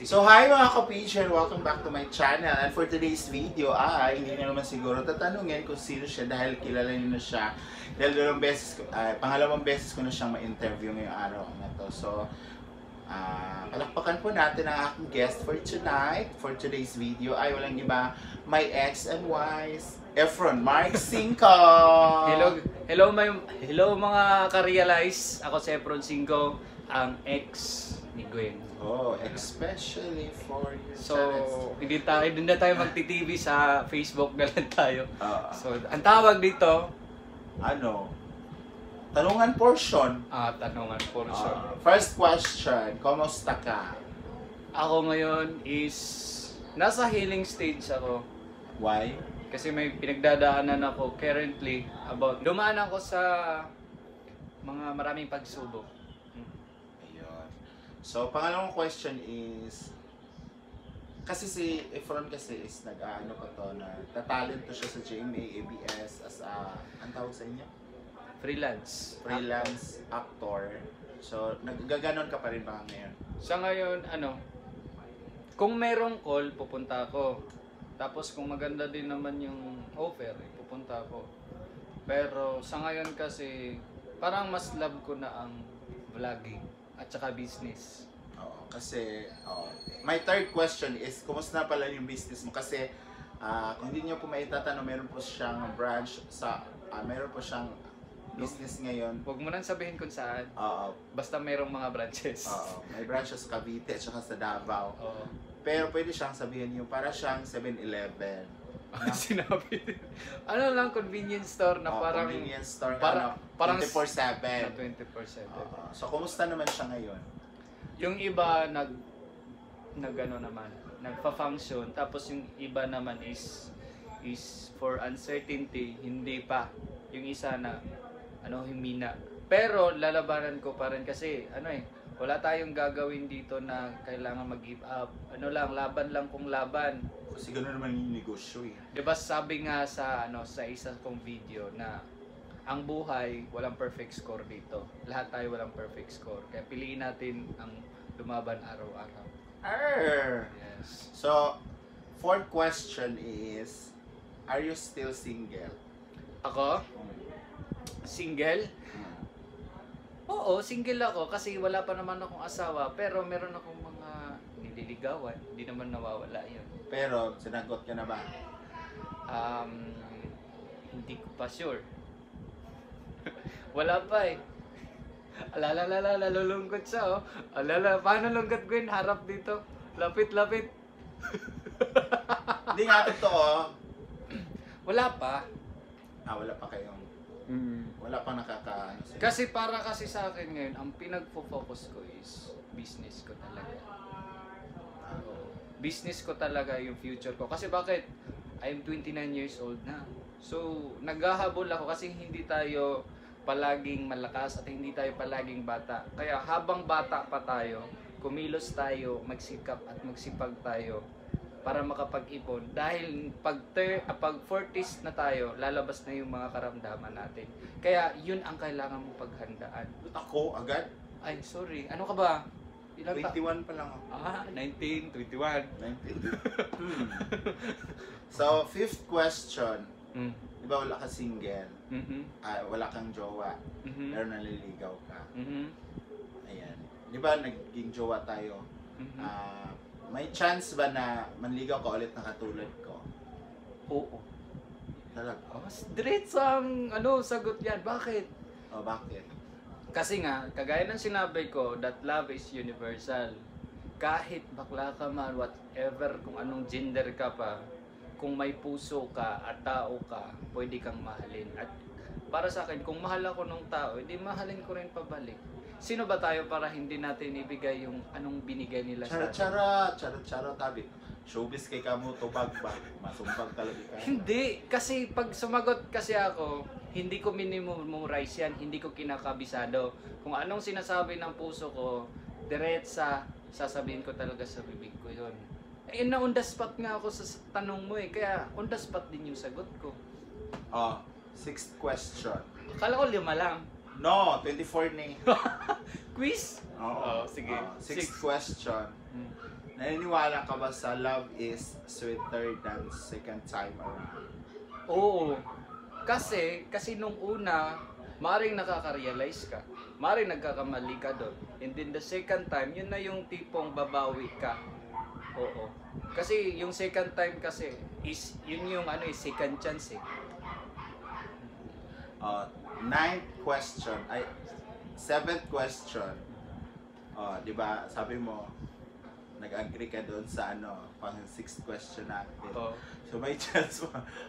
So hi mga ka-Peach and welcome back to my channel. And for today's video ay hindi na naman siguro tatanungin kung sino siya dahil kilala niyo na siya. Dahil pangalawang beses ko na siyang ma-interview ngayong araw na to. So palakpakan po natin ang aking guest for tonight. For today's video ay walang iba, my ex and wise Efron Mark Cinco. Hello mga ka-realize. Ako si Efron Cinco, ang ex ni Gwen. Oh, especially for your So, channels. hindi na tayo magti-TV sa Facebook na lang tayo. So, ang tawag dito, ano? Tanungan portion. tanungan portion. First question, kumusta ka? Ako ngayon is nasa healing stage ako. Why? Kasi may pinagdadaanan ako currently about dumaan ako sa mga maraming pagsubok. Ayun. So, pangalawang question is, kasi si Efron kasi is nag-ano pa to na tatalent to siya sa GMA ABS as a, ang tawag sa inyo? Freelance Actor. So, naggaganon ka pa rin ba ngayon? Sa ngayon, kung merong call, pupunta ako. Tapos kung maganda din naman yung offer, pupunta ako. Pero sa ngayon kasi, parang mas love ko na ang vlogging at saka business. Oo, kasi, my third question is, kumusta na pala yung business mo? Kasi, kung hindi nyo po maitatanong, meron po siyang branch sa, meron po siyang business ngayon. Huwag mo nang sabihin kung saan. Oo. Basta mayroong mga branches. Oo. May branches sa Cavite at saka sa Davao. Oo. Pero pwede siyang sabihin yung para siyang 7-Eleven. Sinabi. Ano lang, convenience store na parang convenience store parang 24/7. na 24/7. So kumusta naman siya ngayon? Yung iba nagfa-function, tapos yung iba naman is for uncertainty, hindi pa. Yung isa na himina. Pero lalabanan ko pa rin kasi wala tayong gagawin dito na kailangan mag-give up. Laban lang kung laban. Kasi gano'n naman yung negosyo eh. 'Di ba sabi nga sa isa kong video na ang buhay walang perfect score dito. Lahat tayo walang perfect score. Kaya piliin natin ang lumaban araw-araw. Yes. So, fourth question is, are you still single? Ako? Single? Oo, single ako kasi wala pa naman akong asawa, pero meron akong mga nililigawan. Hindi naman nawawala 'yun. Pero, sinagot ka na ba? Hindi ko pa sure. Wala pa eh. Lulungkot siya oh. Paano lungkot Gwen? Harap dito. Lapit. Hindi nga totoo. Wala pa. Wala pa kayong, wala pa Kasi para sa akin ngayon, ang pinagfo-focus ko is business ko talaga. Business ko talaga yung future ko. Kasi bakit? I'm 29 years old na. So, naghahabol ako kasi hindi tayo palaging malakas at hindi tayo palaging bata. Kaya habang bata pa tayo, kumilos tayo, magsikap at magsipag tayo para makapag-ipon. Dahil pag 40s na tayo, lalabas na yung mga karamdaman natin. Kaya yun ang kailangan mong paghandaan. Ako, agad? Ay, sorry. Ano ka ba? 21 pa lang ako. 19, 21. 19. So, fifth question. Di ba wala ka single? Wala kang jowa. Pero naliligaw ka. Ayan. Di ba naging jowa tayo? May chance ba na manligaw ka ulit na katulad ko? Oo. Talaga? Diretso ang sagot yan. Bakit? Bakit? Kasi nga, kagaya ng sinabi ko, that love is universal. Kahit bakla ka man, whatever, kung anong gender ka pa, kung may puso ka at tao ka, pwede kang mahalin. At para sa akin, kung mahal ako ng tao, hindi mahalin ko rin pabalik. Sino ba tayo para hindi natin ibigay yung anong binigay nila sa atin? Chara, tabi. Showbiz kay kamo, tubag ba? Masumpag talaga ka. Hindi, kasi pag sumagot kasi ako, hindi ko minimumorize yan, hindi ko kinakabisado. Kung anong sinasabi ng puso ko, diretsa, sasabihin ko talaga sa bibig ko yun. Na on the spot nga ako sa tanong mo eh, kaya on the spot din yung sagot ko. Sixth question. Akala ko 5 lang. No, 24 ni. Quiz? Oo. Sige. Sixth question. naniniwala ka ba sa love is sweeter than second time around? Oo. Kasi nung una, maring nakaka-realize ka. Maring nagkakamali ka doon. And then the second time, yun na yung tipong babawi ka. Oo. Kasi yung second time kasi is yun yung second chance eh. Ninth question, ay, seventh question. Di ba, sabi mo, nag-agree ka doon sa pang sixth question natin. Oo.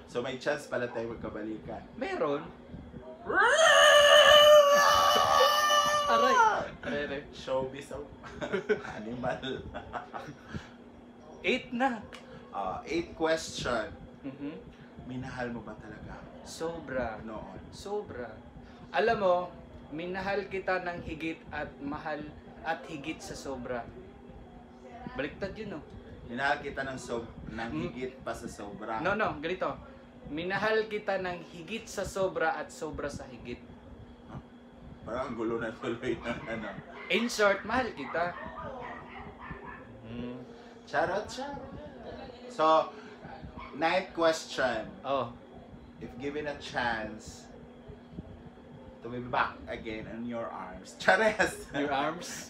So may chance pala tayo magkabalikan. Meron. Aray. Aray. Showbiz of animal. 8 na. Eighth question. Mhm. Minahal mo ba talaga Sobra. noon? Sobra. Alam mo, minahal kita ng higit at mahal at higit sa sobra. Baliktad yun, no? Minahal kita ng higit pa sa sobra. No, ganito. Minahal kita ng higit sa sobra at sobra sa higit. Parang ang gulo na tuloy ng In short, mahal kita. Charot. So, ninth question. Oh, If given a chance to be back again in your arms. Chares! your arms.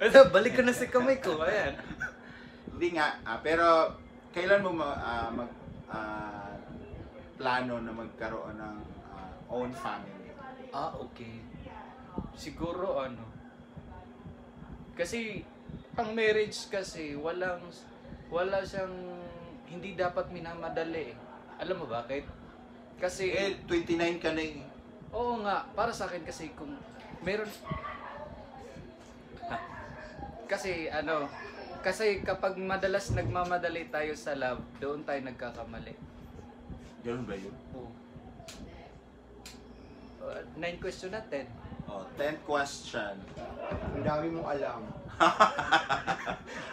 Ito, balik ko na sa kamay ko. Ayan. Hindi nga, pero kailan mo plano na magkaroon ng own family? Okay. Siguro kasi ang marriage kasi wala siyang hindi dapat minamadali. Alam mo bakit? Kasi 29 ka na eh. oo nga, para sa akin kasi kung meron kasi kapag madalas nagmamadali tayo sa love, doon tayo nagkakamali. Ganun ba yun? Oo. 9 question na 10. 10th question. Ang dami mong alam.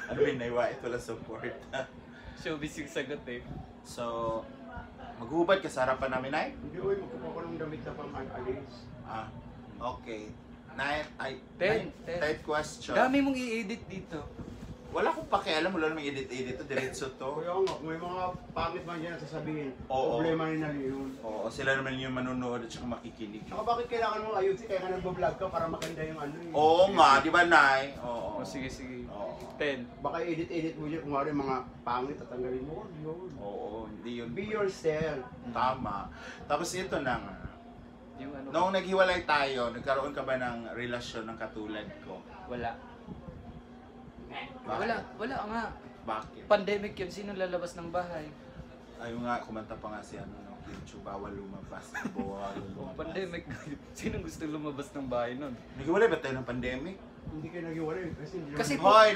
Ano yun, naiwa ito lang support. Showbiz yung sagot eh. So, maghubad ka sa harapan namin, Nay? Hindi, oy, magkukuha ko ng damit na pang alis. Okay. 10. 10th question. Dami mong i-edit dito. Wala akong pakialam, wala namang edit to, diretso to. Kaya nga, kung may mga pangit man dyan na sasabihin, Oo. problema nila yun. Oo, sila naman yung manonood at saka makikinig. Saka bakit kailangan mong ayusin? Kaya ka nagbablog ka para makanda yung Oo nga, di ba, Nay? Oo. Sige. Oo. 10. Baka edit mo dyan, kung mga pangit at tanggalin mo. Yun. Oo, hindi yun. Be yourself. Tama. Tapos ito na nga. Yung Noong naghiwalay tayo, nagkaroon ka ba ng relasyon ng katulad ko? Wala. Bakit? Wala nga. Bakit? Pandemic yun. Sino lalabas ng bahay? Ayun nga, kumanta pa nga si YouTube, bawal lumabas. Bawal lumabas. Pandemic. Sino gusto lumabas ng bahay nun? Naghiwalay ba tayo ng pandemic? Hindi kayo naghiwalay kasi hindi Kasi naman- Hoy,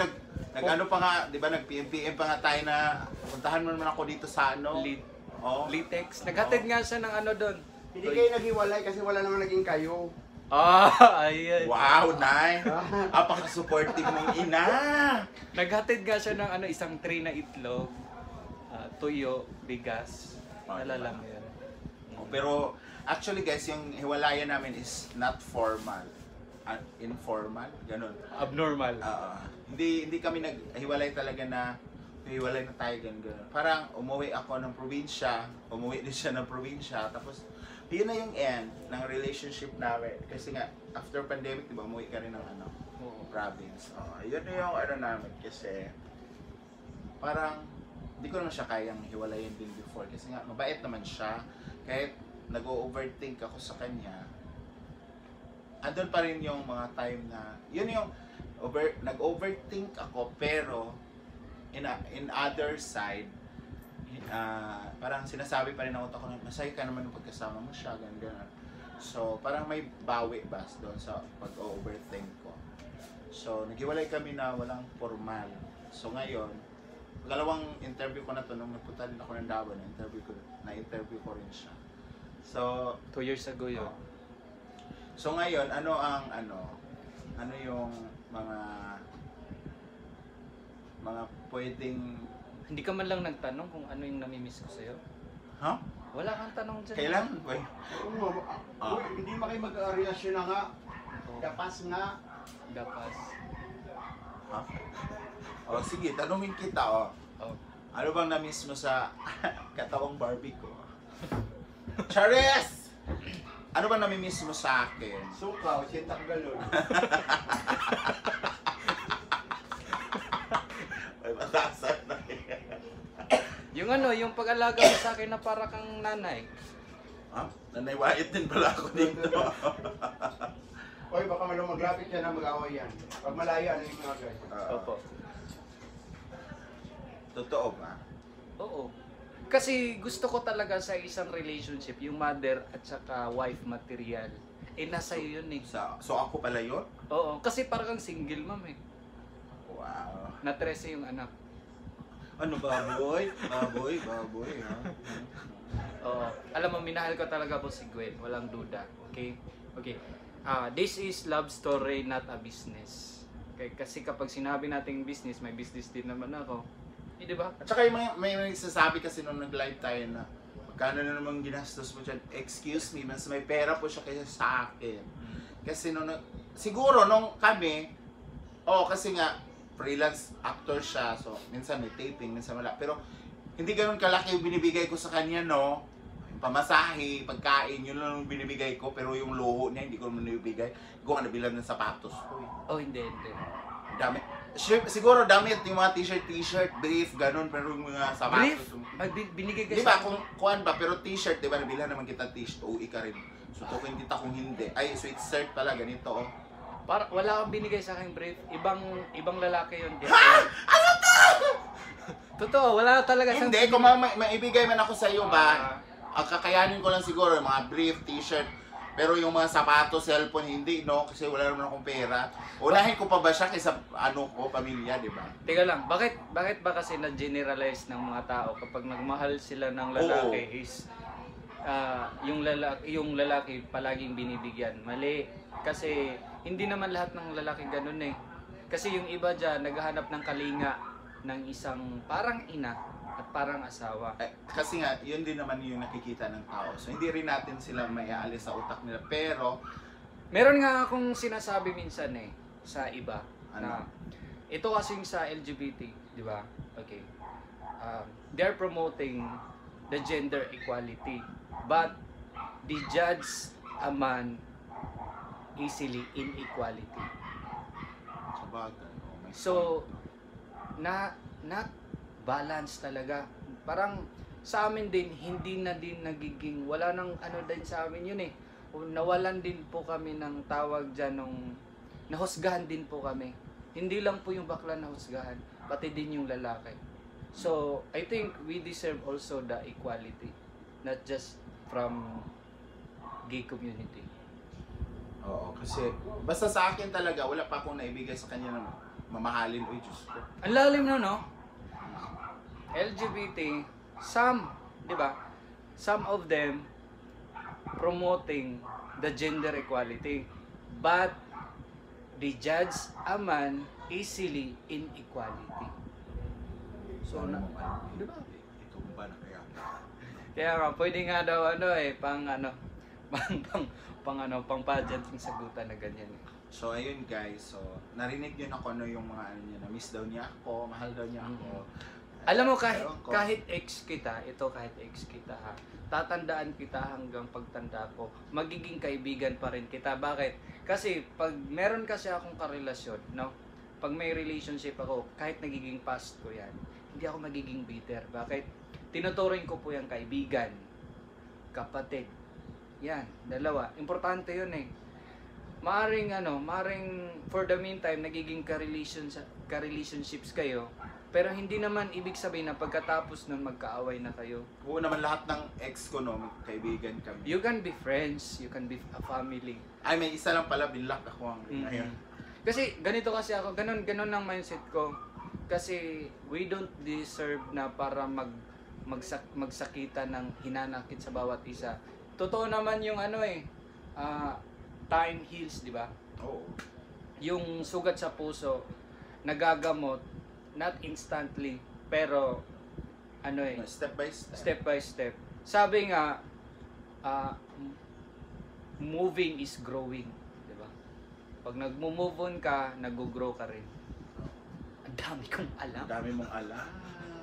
nag-ano pa nga, di ba, nag-PM pa nga tayo na puntahan mo naman ako dito sa Litex. Naghatid nga siya ng doon. Hindi kayo naghiwalay kasi wala naman naging kayo. Ayan. Wow, Nay! Apaka-supportive mong ina! Naghatid nga siya ng isang tray na itlog, tuyo, bigas. Nalala mo yan. Pero, actually guys, yung hiwalayan namin is not formal. Informal, ganun. Abnormal. Hindi kami naghiwalay talaga na hiwalay na tayo ganun. Parang umuwi ako ng probinsya, umuwi din siya ng probinsya, tapos yun na yung end ng relationship namin. Kasi nga, after pandemic, di ba, umuwi ka rin ng province. Yun na yung namin kasi parang hindi ko naman siya kayang hiwalayin din before kasi nga, mabait naman siya. Kahit nag-overthink ako sa kanya, andun pa rin yung mga time na, yun yung nag-overthink ako pero in other side, parang sinasabi pa rin ng utak ko na masaya ka naman yung pagkasama mo siya, ganun. So, parang may bawi ba doon sa pag-overthink ko. So, naghiwalay kami na walang formal. So, ngayon, dalawang interview ko na to, nung nagpunta din ako ng Davao, na-interview ko rin siya. So, 2 years ago yun. so ngayon, ano yung mga pwedeng... Hindi ka man lang nagtanong kung ano yung namimiss ko sa'yo? Huh? Wala kang tanong dyan. Kailangan ba? Uy, hindi makayo mag-relasyon na nga. Dapas nga. Gapas. Ha? O sige, tanungin kita oh. Oh. Ano bang na-miss mo sa katawang Barbie ko? Charis! Ano bang nami-miss mo sa akin? Sukaw, sintak galon. Ay, matasan na Yung ano, yung pag-alaga mo sa akin na para kang nanay. Ha? Nanay-wait din pala ako dito. Oy, baka maglapit yan na mag-away yan. Pag malaya, ano yung mga guys? Opo. Totoo ba? Oo. Kasi gusto ko talaga sa isang relationship, yung mother at saka wife material. Eh, nasa iyo yun eh. So ako pala yun? Oo. Kasi parang kang single mom eh. Wow. Na 13 yung anak. Ano baboy? Baboy, ha? Oo. Alam mo, minahal ko talaga po si Gwen. Walang duda. Okay? Okay. This is love story, not a business. Okay? Kasi kapag sinabi nating business, may business din naman ako. Eh, di ba? At saka yung may nagsasabi kasi nung nag-live tayo na magkano na naman ginastos mo dyan, excuse me, mas may pera po siya kaysa sa akin. Kasi siguro nung kami, kasi nga, freelance actor siya, so minsan may taping, minsan wala. Pero hindi ganun kalaki yung binibigay ko sa kanya, no? Yung pamasahe, pagkain, yun lang yung binibigay ko, pero yung luho niya, hindi ko naman nabibigay. Hindi ko nga nabilang ng sapatos ko. Oh, hindi. Dami. Siguro damit, yung mga t-shirt, brief, ganun, pero yung mga sapatos. Brief? Binigay ka Di ba, kung kuhan ba, pero t-shirt, di ba, nabilan naman kita t-shirt, uwi ka rin. So, tukin kita kung hindi. Ay, sweatshirt pala, ganito, oh. Wala kang binigay sa akin brief. Ibang lalaki yun. Ha? Ano to? Totoo, wala talaga siyang Hindi, kung maibigay man ako sa iyo ba, ang kakayanin ko lang siguro, yung mga brief, t-shirt, pero yung mga sapatos, cellphone, hindi, no? Kasi wala naman akong pera. Unahin ko pa ba siya kaysa, pamilya, di ba? Teka lang, bakit ba kasi na-generalize ng mga tao kapag nagmahal sila ng lalaki is yung lalaki palaging binibigyan? Mali. Kasi hindi naman lahat ng lalaki ganun eh. Kasi yung iba dyan, naghahanap ng kalinga ng isang parang ina at parang asawa. Kasi nga, yun din naman yung nakikita ng tao. So, hindi rin natin sila may aalis sa utak nila. Pero, meron nga akong sinasabi minsan eh, sa iba, na Ano? ito kasing sa LGBT, di ba? Okay. They're promoting the gender equality, but they judge a man easily inequality. sabagay, may So, not balance talaga. Parang sa amin din, hindi na din nagiging, wala nang ano din sa amin yun eh. Nawalan din po kami ng tawag dyan nung, nahusgahan din po kami. Hindi lang po yung bakla nahusgahan, pati din yung lalaki. So, I think we deserve also the equality, not just from gay community. Oo, kasi basta sa akin talaga, wala pa akong naibigay sa kanya ng mamahalin. Uy, Diyos ko. Ang lalim no, no? LGBT, di ba? Some of them promoting the gender equality, but they judge a man easily inequality. So, di ba? Itumba na kaya. Kaya nga, pwede nga daw pang pageant yung sagutan na ganyan eh. So, ayun guys. So, narinig niyo na kung ano yung mga ano niya. Na-miss daw niya ako, mahal daw niya ako. Alam mo, Ewan ko. kahit ex kita ha, tatandaan kita hanggang pagtanda ko, magiging kaibigan pa rin kita. Bakit? Kasi pag meron kasi akong karelasyon, no? Pag may relationship ako, kahit nagiging past ko yan, hindi ako magiging bitter. Bakit? Tinuturing ko po yung kaibigan, kapatid. Yan, dalawa. Importante yun eh. Maaring for the meantime, nagiging ka-relationships kayo, pero hindi naman ibig sabihin na pagkatapos nun magkaaway na kayo. Oo naman, lahat ng ex ko, no, kaibigan kami. You can be friends, you can be a family. Ay, may isa lang pala, binlock ako ang ngayon. Kasi ganito kasi ako, ganun ang mindset ko. Kasi we don't deserve na para magsakita ng hinanakit sa bawat isa. Totoo naman yung time heals, di ba? Oo. Yung sugat sa puso, nagagamot, not instantly, pero Step by step. step by step. Sabi nga, moving is growing, di ba? Pag nagmo-move on ka, nag-grow ka rin. dami kong alam. Ang dami mong alam.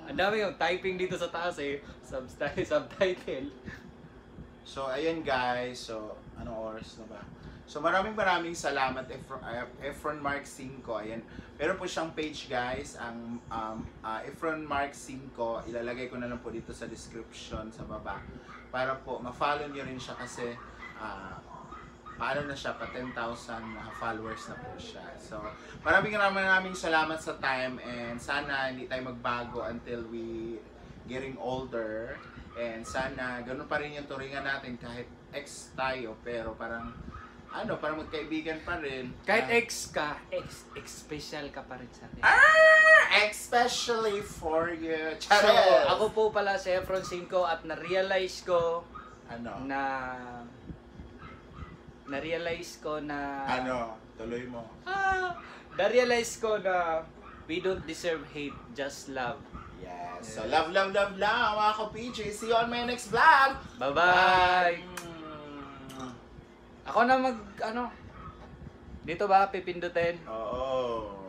Ang dami yung typing dito sa taas eh. Subtitle. So, ayun guys. So, anong oras na ba? So, maraming salamat Efron Mark 5. Ayan. Meron po siyang page guys. Ang Efron Mark 5. Ilalagay ko na lang po dito sa description sa baba. Para po, ma-follow nyo rin siya kasi paano na siya, pa 10,000 followers na po siya. So, maraming salamat sa time and sana hindi tayo magbago until we getting older. And sana ganun pa rin yung turingan natin kahit ex tayo pero parang parang magkaibigan pa rin. Kahit ex ka, special ka pa rin sa akin. Especially for you. So, Charis! ako po pala si Efron 5 at na-realize ko tuloy mo. Na-realize ko na we don't deserve hate, just love. Yes. So, love mga ka-PJ. See you on my next vlog. Bye-bye! Ako na dito ba pipindutin? Oo.